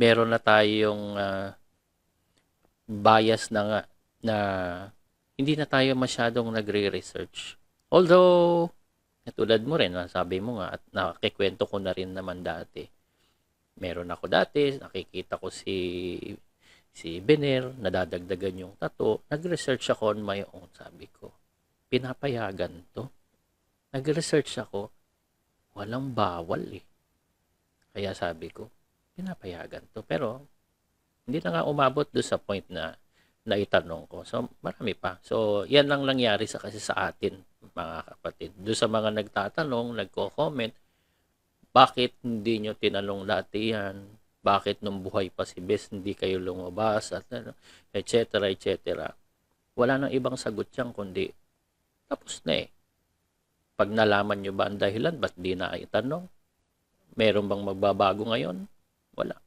meron na tayong bias na nga na hindi na tayo masyadong nagre-research. Although, katulad mo rin, sabi mo nga at nakikwento ko na rin naman dati. Meron ako dati, nakikita ko si Bener, nadadagdagan yung tato. Nag-research ako on my own, sabi ko. Pinapayagan to. Nag-research ako, walang bawal eh. Kaya sabi ko, pinapayagan to. Pero, hindi na nga umabot do sa point na naitanong ko. So, marami pa. So, yan lang nangyari kasi sa atin, mga kapatid. Do sa mga nagtatanong, nagko-comment, bakit hindi nyo tinanong dati yan? Bakit nung buhay pa si Bes hindi kayo lumabas? At et cetera, et cetera. Wala nang ibang sagot yan, kundi tapos na eh. Pag nalaman nyo ba ang dahilan, ba't di na itanong? Meron bang magbabago ngayon? Wala.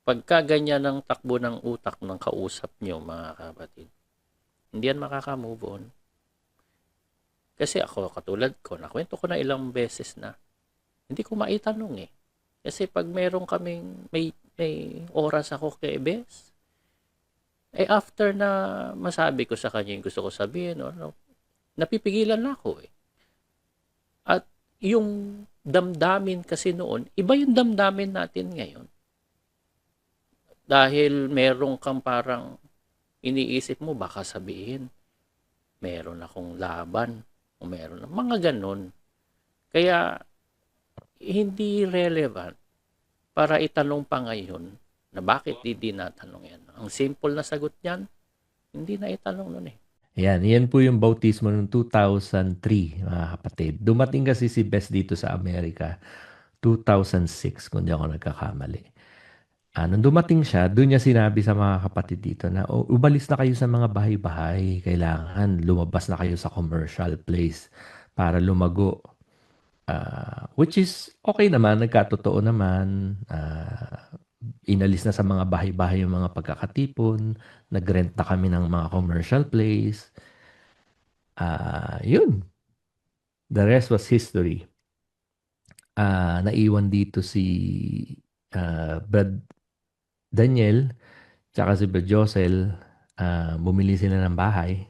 Pagka ganyan ang takbo ng utak ng kausap nyo, mga kapatid, hindi yan makaka-move on. Kasi ako, katulad ko, nakwento ko na ilang beses na, hindi ko maitanong eh. Kasi pag meron kaming, may oras ako kay Bes, after na masabi ko sa kanya yung gusto ko sabihin, napipigilan na ako eh. At yung damdamin kasi noon, iba yung damdamin natin ngayon. Dahil meron kang parang iniisip mo, baka sabihin, meron akong laban, o meron na, mga ganon. Kaya, hindi relevant para itanong pa ngayon na bakit di natanong yan. Ang simple na sagot niyan, hindi na itanong nun eh. Yan po yung bautismo noong 2003, mga kapatid. Dumating kasi si Bes dito sa Amerika, 2006, kung di ako nagkakamali. Nung dumating siya, doon niya sinabi sa mga kapatid dito na, umalis na kayo sa mga bahay-bahay. Kailangan lumabas na kayo sa commercial place para lumago. Which is okay naman, nagkatotoo naman. Inalis na sa mga bahay-bahay yung mga pagkakatipon. Nagrent na kami ng mga commercial place. Yun. The rest was history. Naiwan dito si Brad Daniel tsaka si Brad Josel. Bumili sila ng bahay.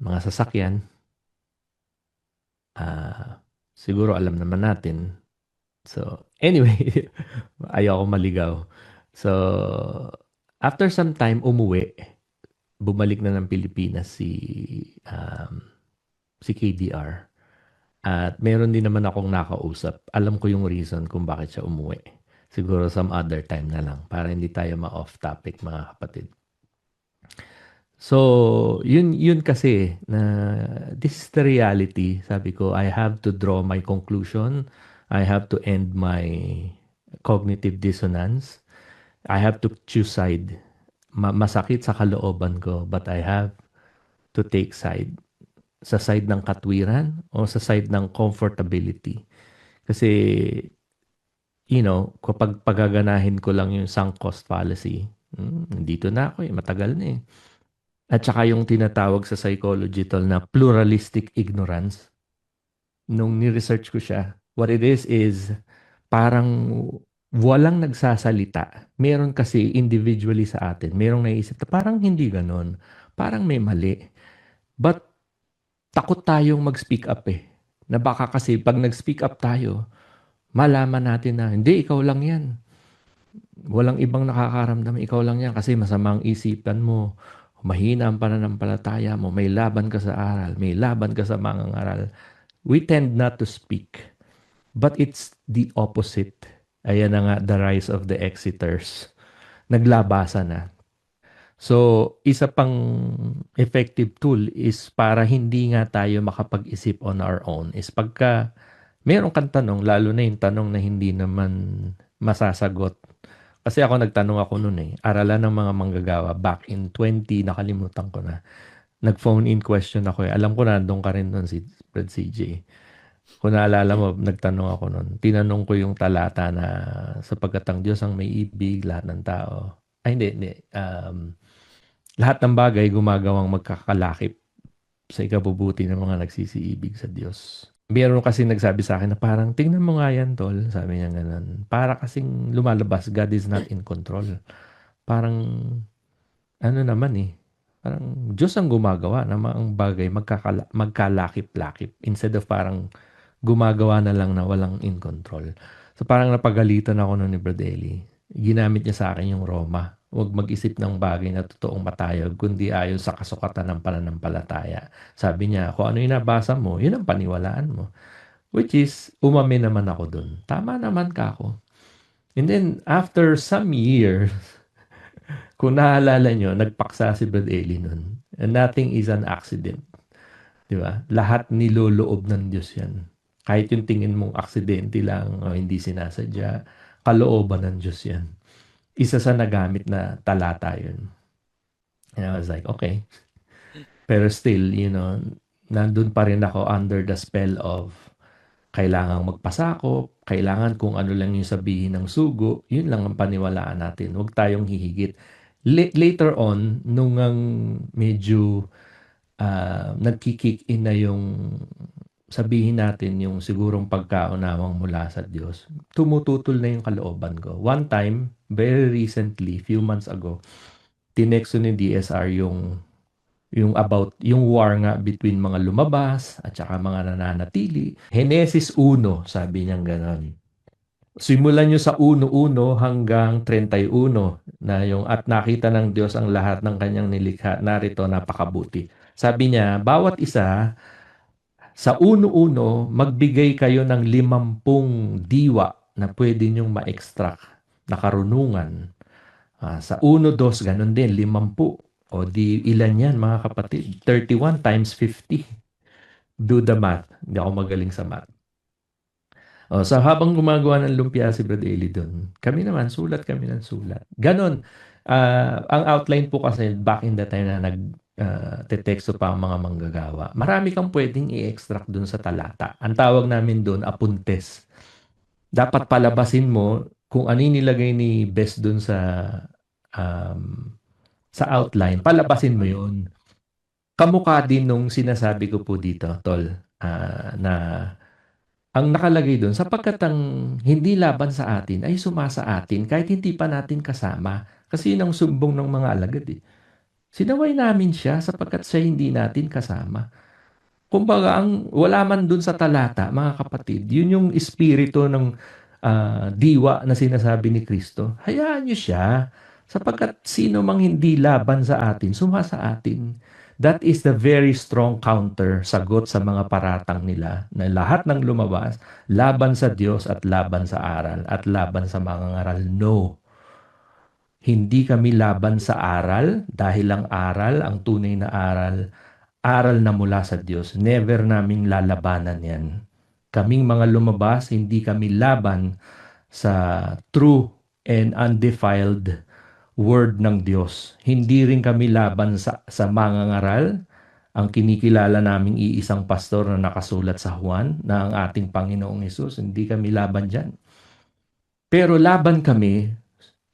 Mga sasakyan. Siguro alam naman natin. So, anyway, ayoko maligaw. So, after some time, umuwi. Bumalik na ng Pilipinas si KDR. At meron din naman akong nakausap. Alam ko yung reason kung bakit siya umuwi. Siguro some other time na lang para hindi tayo ma-off topic, mga kapatid. So, yun kasi na this is the reality. Sabi ko, I have to draw my conclusion. I have to end my cognitive dissonance. I have to choose side. Masakit sa kalooban ko, but I have to take side. Sa side ng katwiran o sa side ng comfortability. Kasi, kapag pagaganahin ko lang yung sunk cost fallacy, dito na ako matagal na eh. At saka yung tinatawag sa psychology tol na pluralistic ignorance. Nung ni-research ko siya, what it is parang walang nagsasalita. Meron kasi individually sa atin, merong naisip na parang hindi ganon. Parang may mali. But takot tayong mag-speak up eh. Na baka kasi pag nag-speak up tayo, malaman natin na hindi, ikaw lang yan. Walang ibang nakakaramdam, ikaw lang yan kasi masamang isipan mo. Mahina ang pananampalataya mo, may laban ka sa aral, may laban ka sa mangangaral. We tend not to speak. But it's the opposite. Ayan na nga, the rise of the exiters. Naglabasa na. So, isa pang effective tool is para hindi nga tayo makapag-isip on our own is pagka meron kang tanong, lalo na yung tanong na hindi naman masasagot. Kasi nagtanong ako noon eh. Aralan ng mga manggagawa back in 20, nakalimutan ko na. Nag-phone in question ako eh. Alam ko na, doon ka rin noon si Fred CJ. Kung naalala mo, nagtanong ako noon. Tinanong ko yung talata na sapagkat ang Diyos ang may ibig, lahat ng tao. Ay, hindi. Lahat ng bagay gumagawang magkakalakip sa ikabubuti ng mga nagsisiibig sa Diyos. meron kasi nagsabi sa akin na parang, tingnan mo nga yan, tol. Sabi niya ganun. Para kasing lumalabas, God is not in control. Parang, ano naman eh. Parang, Diyos ang gumagawa ng mga bagay magkalakip-lakip. Instead of parang, gumagawa na lang na walang in control. So parang napagalitan ako nun ni Bradelli. Ginamit niya sa akin yung Roma. Huwag mag-isip ng bagay na totoong matayog, kundi ayon sa kasukatan ng pananampalataya. Sabi niya, kung ano yung nabasa mo, yun ang paniwalaan mo. Which is, umami naman ako dun. Tama naman ka ako. And then, after some years, kung naalala nyo, nagpaksa si Brad Eli nun. And nothing is an accident. Di ba? Lahat niloloob ng Diyos yan. Kahit yung tingin mong aksidente lang o hindi sinasadya, kalooban ng Diyos yan. Isa sa nagamit na talata yun. And I was like, okay. Pero still, nandun pa rin ako under the spell of kailangang magpasakop, kailangan kung ano lang yung sabihin ng sugo, yun lang ang paniwalaan natin. Huwag tayong hihigit. Later on, nung ang medyo nagkikick in na yung sabihin natin yung sigurong pagkaunawang mula sa Diyos, tumututol na yung kalooban ko. One time, very recently, few months ago, tinexto ni DSR yung about yung war nga between mga lumabas at saka mga nananatili. Henesis 1, sabi niya gano'n. Simulan nyo sa 1:1 hanggang 31 na yung at nakita ng Diyos ang lahat ng kanyang nilikha. Narito, napakabuti. Sabi niya, bawat isa sa 1:1, magbigay kayo ng 50 diwa na pwede nyong ma-extract na karunungan. Sa 1:2, ganun din, 50. O di ilan yan mga kapatid? 31 times 50. Do the math. Hindi ako magaling sa math. So habang gumagawa ng lumpia si Brad Eli doon, kami naman, sulat kami ng sulat. Ganon. Ang outline po kasi back in the time na te-texto pa ang mga manggagawa, marami kang pwedeng i-extract doon sa talata. Ang tawag namin doon, apuntes. Dapat palabasin mo kung ano yung nilagay ni Bess doon sa outline, palabasin mo yun. Kamukha din nung sinasabi ko po dito, Tol, na ang nakalagay doon, sapagkat ang hindi laban sa atin ay sumasa atin kahit hindi pa natin kasama. Kasi yun ang sumbong ng mga alagad eh. Sinaway namin siya sapagkat siya hindi natin kasama. Kumbaga, wala man dun sa talata, mga kapatid, yun yung espiritu ng diwa na sinasabi ni Kristo. Hayaan nyo siya sapagkat sino mang hindi laban sa atin, sumasa atin. That is the very strong counter sagot sa mga paratang nila na lahat ng lumabas, laban sa Diyos at laban sa aral at laban sa mga ngaral. No. Hindi kami laban sa aral dahil ang aral, ang tunay na aral na mula sa Diyos. Never naming lalabanan yan. Kaming mga lumabas, hindi kami laban sa true and undefiled word ng Diyos. Hindi rin kami laban sa mga ngaral. Ang kinikilala naming iisang pastor na nakasulat sa Juan na ang ating Panginoong Hesus, hindi kami laban dyan. Pero laban kami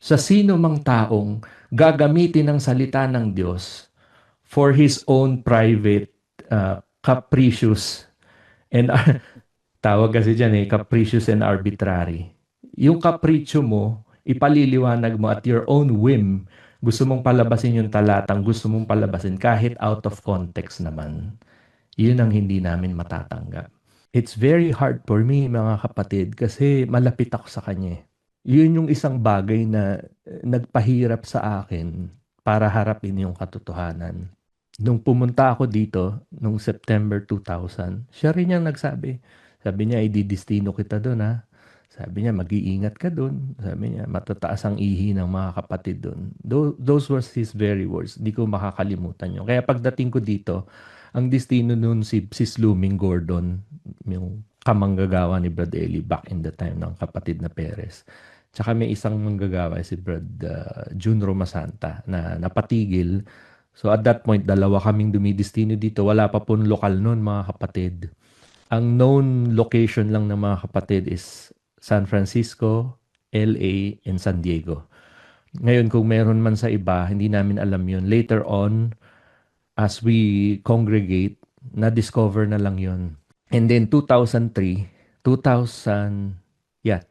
sa sino mang taong gagamitin ng salita ng Diyos for his own private, capricious, and tawag kasi dyan capricious and arbitrary. Yung capriccio mo, ipaliliwanag mo at your own whim, gusto mong palabasin yung talatang, gusto mong palabasin kahit out of context naman. Yun ang hindi namin matatanggap. It's very hard for me, mga kapatid, kasi malapit ako sa kanya. Yun yung isang bagay na nagpahirap sa akin para harapin yung katotohanan. Nung pumunta ako dito, nung September 2000, siya rin yung nagsabi. Sabi niya, ididestino kita doon ha. Sabi niya, mag-iingat ka doon. Sabi niya, matataas ang ihi ng mga kapatid doon. Those were his very words. Hindi ko makakalimutan yun. Kaya pagdating ko dito, ang destino noon si Sluming Gordon, yung kamanggagawa ni Brad Eli back in the time ng kapatid na Perez. Tsaka may isang manggagawa si Brad June Romasanta na napatigil. So at that point, dalawa kaming dumidestino dito. Wala pa pong lokal noon, mga kapatid. Ang known location lang ng mga kapatid is San Francisco, LA, and San Diego. Ngayon, kung meron man sa iba, hindi namin alam yun. Later on, as we congregate, na-discover na lang yun. And then 2003, 2000, yeah,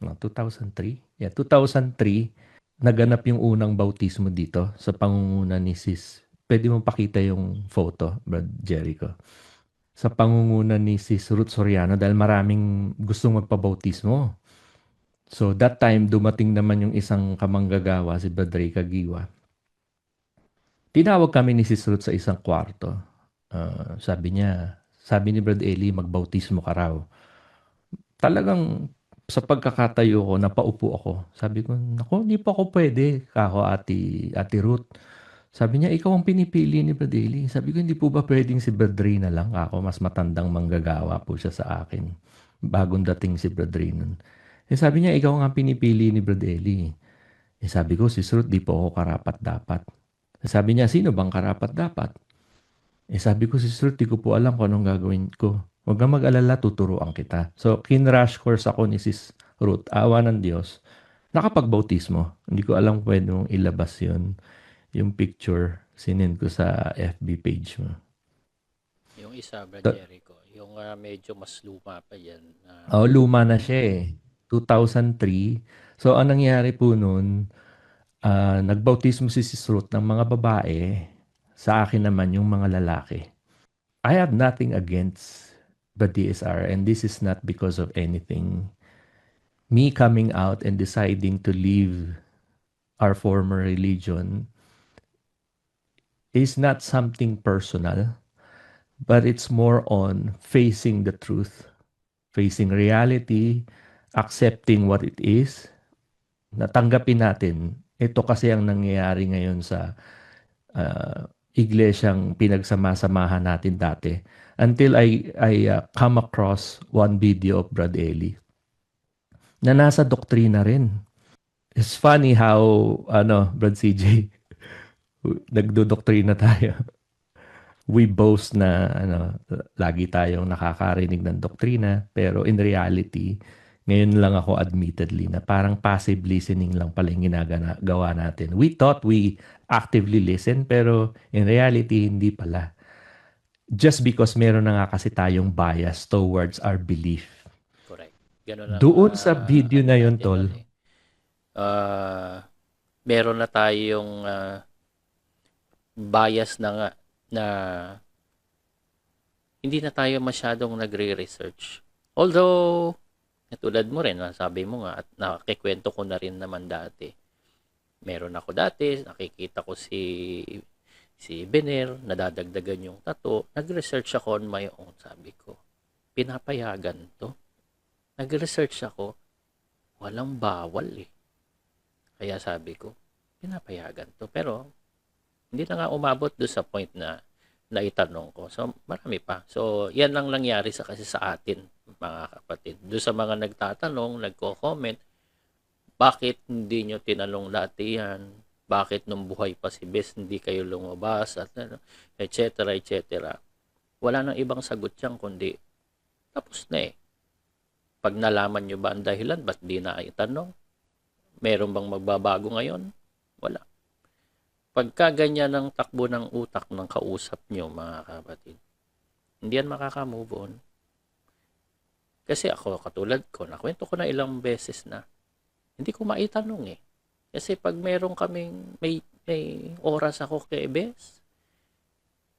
no, 2003? Yeah, 2003, naganap yung unang bautismo dito sa pangunguna ni Sis. Pwede mo pakita yung photo, Brad Jericho. Sa pangunguna ni Sis Ruth Soriano dahil maraming gustong magpabautismo. So that time, dumating naman yung isang kamanggagawa, si Brad Ray Kagiwa. Tinawag kami ni Sis Ruth sa isang kwarto. Sabi ni Brad Eli, magbautismo ka raw. Talagang sa pagkakatayo ko, napaupo ako. Sabi ko, naku, hindi pa ako pwede. Kako, ati Ruth. Sabi niya, ikaw ang pinipili ni Brad Eli. Sabi ko, hindi po ba pwedeng si Brad Ray na lang? Ako, mas matandang manggagawa po siya sa akin. Bagong dating si Brad Ray nun. Sabi niya, ikaw ang pinipili ni Brad Eli. Sabi ko, Sis Ruth, di po ako karapat-dapat. Sabi niya, sino bang karapat-dapat? Sabi ko, Sis Ruth, di ko po alam kung anong gagawin ko. Huwag kang mag-alala, tuturuan kita. So, kinrush course ako ni Sis Ruth. Awa ng Diyos. Nakapagbautismo. Hindi ko alam kung pwede mong ilabas yun. Yung picture, sinend ko sa FB page mo. Yung isa, Brad So, Jericho, yung medyo mas luma pa yan. luma na siya 2003. So, ang nangyari po nun, nagbautismo si Sis Ruth ng mga babae. Sa akin naman yung mga lalaki. I have nothing against the DSR, and this is not because of anything. Me coming out and deciding to leave our former religion is not something personal, but it's more on facing the truth, facing reality, accepting what it is, natanggapin natin. Ito kasi ang nangyayari ngayon sa iglesyang pinagsama-samahan natin dati. Until I come across one video of Brad Eli na nasa doktrina rin. It's funny how, Brad CJ, nagdodoktrina tayo. We boast na, lagi tayong nakakarinig ng doktrina, pero in reality, ngayon lang ako admittedly na parang passive listening lang pala yung ginagawa natin. We thought we actively listen, pero in reality, hindi pala. Just because meron na nga kasi tayong bias towards our belief. Correct. Ganun ang Doon sa video na yun, natin Tol, nun, meron na tayong bias na nga na hindi na tayo masyadong nagre-research. Although, tulad mo rin, sabi mo nga, at nakikwento ko na rin naman dati. Meron ako dati, nakikita ko si Bener, nadadagdagan yung tato. Nag-research ako on my own, sabi ko. Pinapayagan to. Nag-research ako, walang bawal eh. Kaya sabi ko, pinapayagan to. Pero, hindi na nga umabot do sa point na naitanong ko. So, marami pa. So, yan lang nangyari kasi sa atin, mga kapatid. Do sa mga nagtatanong, nagko-comment, bakit hindi nyo tinanong dati yan? Bakit nung buhay pa si Bes, hindi kayo lumabas? At et cetera, et cetera. Wala nang ibang sagot yan, kundi tapos na eh. Pag nalaman nyo ba ang dahilan, ba't di na itanong? Meron bang magbabago ngayon? Wala. Pagka ganyan ang takbo ng utak ng kausap nyo, mga kapatid, hindi yan makaka-move on. Kasi ako, katulad ko, nakwento ko na ilang beses na, hindi ko maitanong eh. Kasi pag meron kaming, may oras ako kay Bes,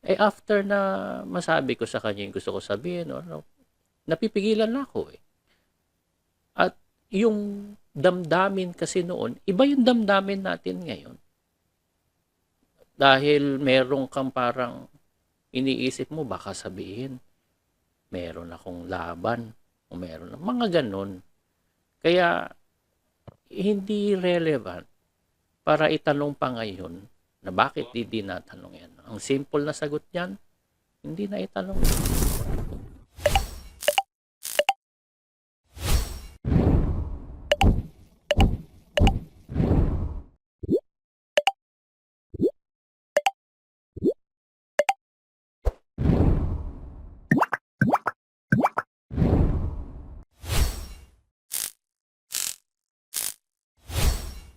after na masabi ko sa kanya yung gusto ko sabihin, napipigilan na ako eh. At yung damdamin kasi noon, iba yung damdamin natin ngayon. Dahil meron kang parang iniisip mo, baka sabihin, meron akong laban, o meron na, mga ganun. Kaya, hindi relevant para itanong pa ngayon na bakit di natanong yan. Ang simple na sagot niyan, hindi na itanong.